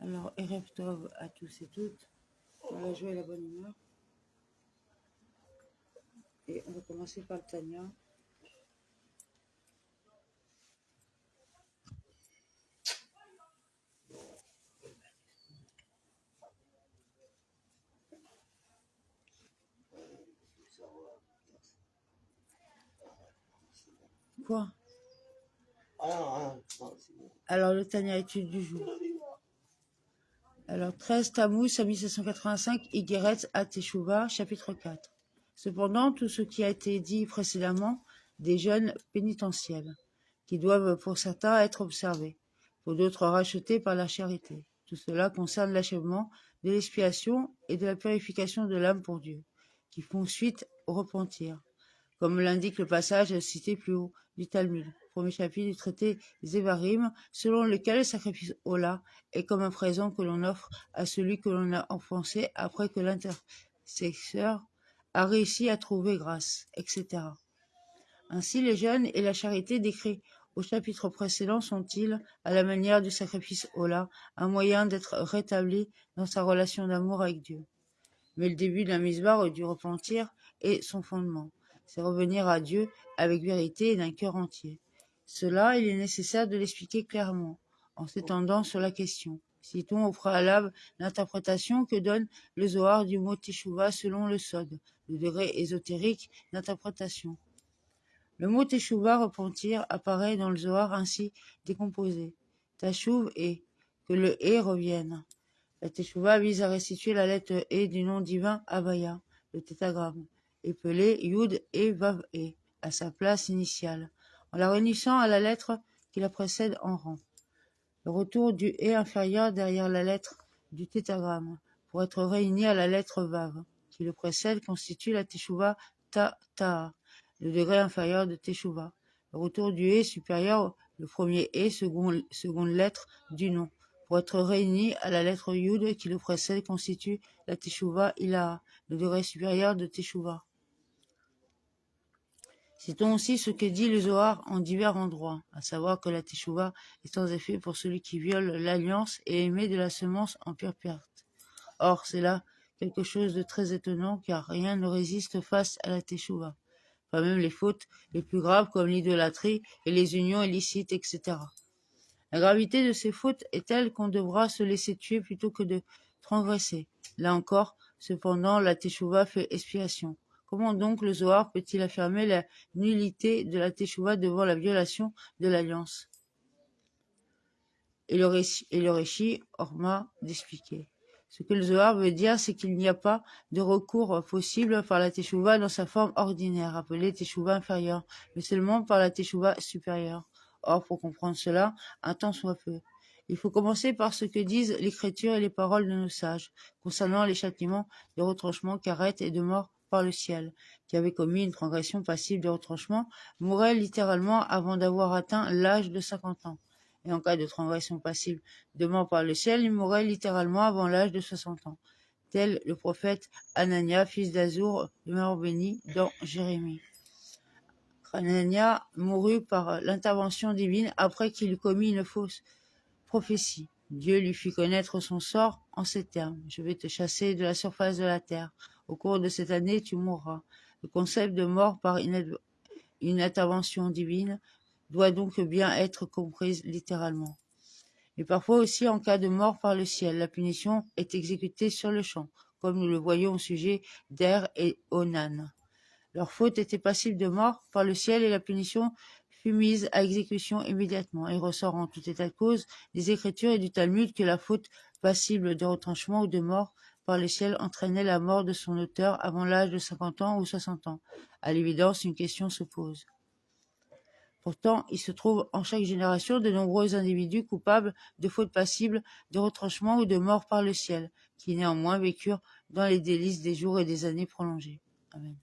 Alors, Erev Tov à tous et toutes, dans la joie et la bonne humeur. Et on va commencer par le Tanya. Quoi? Alors, le Tanya étude du jour. Alors, 13 Tammuz à 1785, Igeret à Teshuvah, chapitre 4. Cependant, tout ce qui a été dit précédemment, des jeûnes pénitentiels, qui doivent pour certains être observés, pour d'autres rachetés par la charité. Tout cela concerne l'achèvement de l'expiation et de la purification de l'âme pour Dieu, qui font suite au repentir, comme l'indique le passage cité plus haut du Talmud, premier chapitre du traité Zévarim, selon lequel le sacrifice Ola est comme un présent que l'on offre à celui que l'on a offensé après que l'intercesseur a réussi à trouver grâce, etc. Ainsi, les jeûnes et la charité décrits au chapitre précédent sont-ils, à la manière du sacrifice Ola, un moyen d'être rétabli dans sa relation d'amour avec Dieu. Mais le début de la misbar du repentir est son fondement. C'est revenir à Dieu avec vérité et d'un cœur entier. Cela, il est nécessaire de l'expliquer clairement, en s'étendant sur la question. Citons au préalable l'interprétation que donne le Zohar du mot Teshuvah selon le Sod, le degré ésotérique d'interprétation. Le mot Teshuvah, repentir, apparaît dans le Zohar ainsi décomposé. Tashuv et que le et revienne. La Teshuvah vise à restituer la lettre E du nom divin Havaya, le tétragramme, épelé Yud et Vav E, à sa place initiale, en la réunissant à la lettre qui la précède en rang. Le retour du E inférieur derrière la lettre du tétragramme, pour être réuni à la lettre Vav, qui le précède, constitue la Teshuvah Ta, le degré inférieur de Teshuvah. Le retour du E supérieur, le premier E, seconde lettre du nom, pour être réuni à la lettre Yud qui le précède, constitue la Teshuvah Ilaha, le degré supérieur de Teshuvah. Citons aussi ce que dit le Zohar en divers endroits, à savoir que la Teshuvah est sans effet pour celui qui viole l'alliance et émet de la semence en pure perte. Or, c'est là quelque chose de très étonnant, car rien ne résiste face à la Teshuvah, pas même les fautes les plus graves comme l'idolâtrie et les unions illicites, etc. La gravité de ces fautes est telle qu'on devra se laisser tuer plutôt que de transgresser. Là encore, cependant, la Teshuvah fait expiation. Comment donc le Zohar peut-il affirmer la nullité de la Teshuvah devant la violation de l'alliance? Et le Réchi Orma d'expliquer. Ce que le Zohar veut dire, c'est qu'il n'y a pas de recours possible par la Teshuvah dans sa forme ordinaire, appelée Teshuvah inférieure, mais seulement par la Teshuvah supérieure. Or, pour comprendre cela, un temps soit peu. Il faut commencer par ce que disent l'écriture et les paroles de nos sages, concernant les châtiments de retranchement, carette et de mort par le ciel, qui avait commis une transgression passible de retranchement, mourait littéralement avant d'avoir atteint l'âge de 50 ans. Et en cas de transgression passible de mort par le ciel, il mourrait littéralement avant l'âge de 60 ans, tel le prophète Anania, fils d'Azur, demeure béni, dans Jérémie. Anania mourut par l'intervention divine après qu'il eut commis une fausse prophétie. Dieu lui fit connaître son sort en ces termes: je vais te chasser de la surface de la terre. Au cours de cette année, tu mourras. Le concept de mort par une intervention divine doit donc bien être comprise littéralement. Et parfois aussi, en cas de mort par le ciel, la punition est exécutée sur le champ, comme nous le voyons au sujet d'Er et Onan. Leur faute était passible de mort par le ciel et la punition fut mise à exécution immédiatement. Il ressort en tout état de cause des Écritures et du Talmud que la faute passible de retranchement ou de mort par le ciel entraînait la mort de son auteur avant l'âge de 50 ans ou 60 ans. À l'évidence, une question se pose. Pourtant, il se trouve en chaque génération de nombreux individus coupables de fautes passibles de retranchement ou de mort par le ciel, qui néanmoins vécurent dans les délices des jours et des années prolongées. Amen.